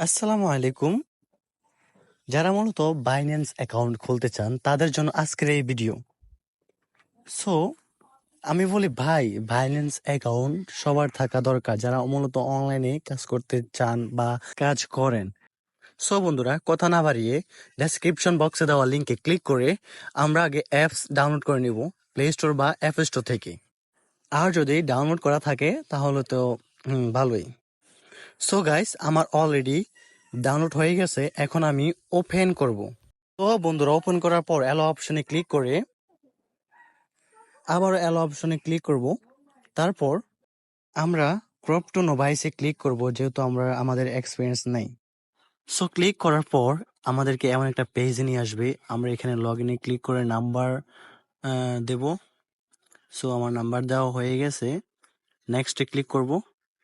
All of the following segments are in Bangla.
আসসালামু আলাইকুম। যারা মূলত বাইন্যান্স অ্যাকাউন্ট খুলতে চান তাদের জন্য আজকের এই ভিডিও। সো আমি বলি ভাই, বাইন্যান্স অ্যাকাউন্ট সবার থাকা দরকার যারা মূলত অনলাইনে কাজ করতে চান বা কাজ করেন। সো বন্ধুরা, কথা না বাড়িয়ে ডেসক্রিপশন বক্সে দেওয়া লিঙ্কে ক্লিক করে আমরা আগে অ্যাপস ডাউনলোড করে নিব প্লে স্টোর বা অ্যাপ স্টোর থেকে। আর যদি ডাউনলোড করা থাকে তাহলে তো ভালোই। সো গাইস, আমার অলরেডি ডাউনলোড হয়ে গেছে, এখন আমি ওপেন করব। তো বন্ধুরা, ওপেন করার পর অ্যালো অপশনে ক্লিক করে আবার অ্যালো অপশনে ক্লিক করব। তারপর আমরা ক্রপ টু নোভাইসে ক্লিক করব, যেহেতু আমাদের এক্সপিরিয়েন্স নেই। সো ক্লিক করার পর আমাদেরকে এমন একটা পেজ নিয়ে আসবে। আমরা এখানে লগ ইনে ক্লিক করে নাম্বার দেব। সো আমার নাম্বার দেওয়া হয়ে গেছে। নেক্সটে ক্লিক করব।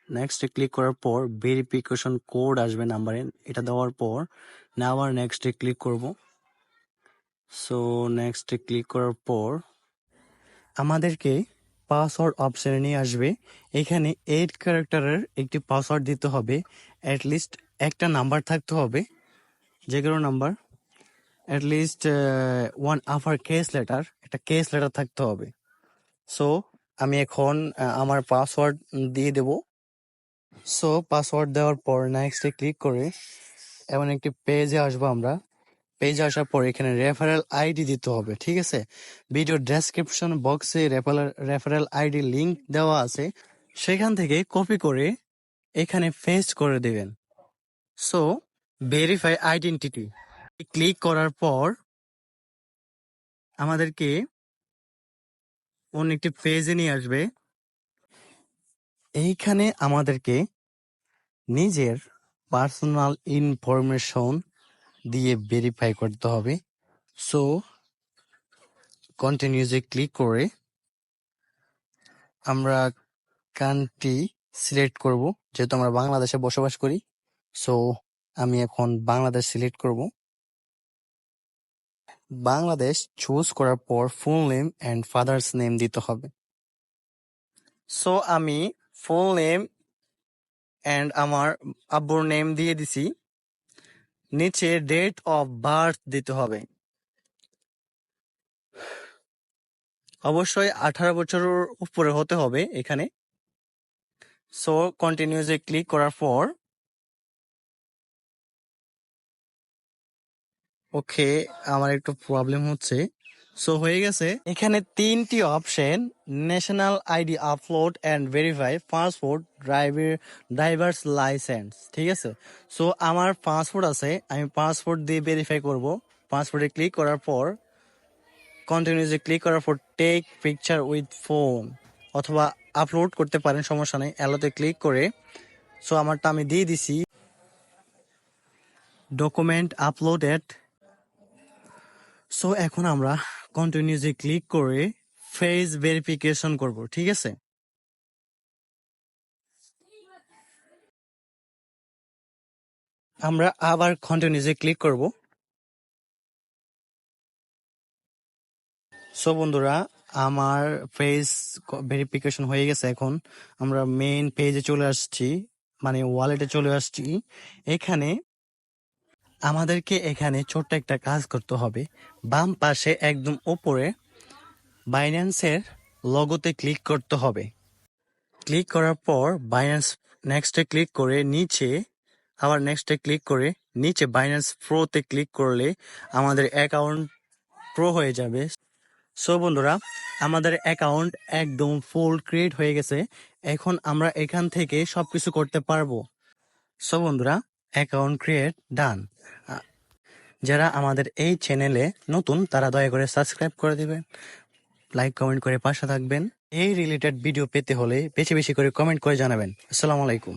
নেক্সটে ক্লিক করার পর ভেরিফিকেশন কোড আসবে নাম্বারে, এটা দেওয়ার পর আবার নেক্সটে ক্লিক করব। সো নেক্সটে ক্লিক করার পর আমাদেরকে পাসওয়ার্ড অপশনে নিয়ে আসবে। এখানে 8 ক্যারেক্টারের একটি পাসওয়ার্ড দিতে হবে। অ্যাটলিস্ট একটা নাম্বার থাকতে হবে, যে কোনো number. At least one upper case letter, একটা কেস লেটার থাকতে হবে। সো আমি এখন আমার পাসওয়ার্ড দিয়ে দেব। সো পাসওয়ার্ড দেওয়ার পর নেক্সটে ক্লিক করে এমন একটি পেজে আসবো আমরা। পেজে আসার পর এখানে রেফারেল আইডি দিতে হবে, ঠিক আছে? ভিডিও ডেসক্রিপশন বক্সে রেফারেল আইডি লিংক দেওয়া আছে, সেখান থেকে কপি করে এখানে পেস্ট করে দেবেন। সো ভেরিফাই আইডেন্টিটি ক্লিক করার পর আমাদেরকে অন্য একটি পেজে নিয়ে আসবে। এইখানে আমাদেরকে নিজের পার্সোনাল ইনফরমেশন দিয়ে ভেরিফাই করতে হবে। সো কন্টিনিউজে ক্লিক করে আমরা কান্ট্রি সিলেক্ট করব, যেহেতু আমরা বাংলাদেশে বসবাস করি। সো আমি এখন বাংলাদেশ সিলেক্ট করব। বাংলাদেশ চুজ করার পর full name and father's name দিতে হবে। সো আমি ফুল নেম অ্যান্ড আমার আব্বুর নেম দিয়ে দিছি। নিচে ডেট অফ বার্থ দিতে হবে। অবশ্যই 18 বছরের উপরে হতে হবে এখানে। সো কন্টিনিউজে ক্লিক করার পর ওকে, আমার একটু প্রবলেম হচ্ছে। সো হয়ে গেছে। এখানে 3টি option: national ID upload and verify, passport, driver's licence, ঠিক আছে? সো আমার পাসপোর্ট আছে, আমি পাসপোর্ট দিয়ে ভেরিফাই করব। পাসপোর্টে ক্লিক করার পর কন্টিনিউজে ক্লিক করার পর টেক পিকচার উইথ ফোন, অথবা আপলোড করতে পারেন, সমস্যা নেই। অ্যালোতে ক্লিক করে সো আমারটা আমি দিয়ে দিছি। Document uploaded. সো এখন আমরা কন্টিনিউজে ক্লিক করে ফেস ভেরিফিকেশন করব, ঠিক আছে? আমরা আবার কন্টিনিউজে ক্লিক করব। সো বন্ধুরা, আমার ফেস ভেরিফিকেশন হয়ে গেছে। এখন আমরা মেইন পেজে চলে আসছি, মানে ওয়ালেটে চলে আসছি। এখানে আমাদেরকে ছোট্ট একটা কাজ করতে হবে। বাম পাশে একদম উপরে বাইন্যান্সের লোগোতে ক্লিক করতে হবে। ক্লিক করার পর বাইন্যান্স নেক্সটে ক্লিক করে নিচে আবার নেক্সটে ক্লিক করে নিচে বাইন্যান্স প্রোতে ক্লিক করলে আমাদের অ্যাকাউন্ট প্রো হয়ে যাবে। সো বন্ধুরা, আমাদের অ্যাকাউন্ট একদম ফুল ক্রিয়েট হয়ে গেছে। এখন আমরা এখান থেকে সবকিছু করতে পারবো। সো বন্ধুরা, অ্যাকাউন্ট ক্রিয়েট ডান। যারা আমাদের এই চ্যানেলে নতুন তারা দয়া করে সাবস্ক্রাইব করে দিবেন, লাইক কমেন্ট করে পাশে থাকবেন। এই রিলেটেড ভিডিও পেতে হলে বেশি বেশি করে কমেন্ট করে জানাবেন। আসসালামু আলাইকুম।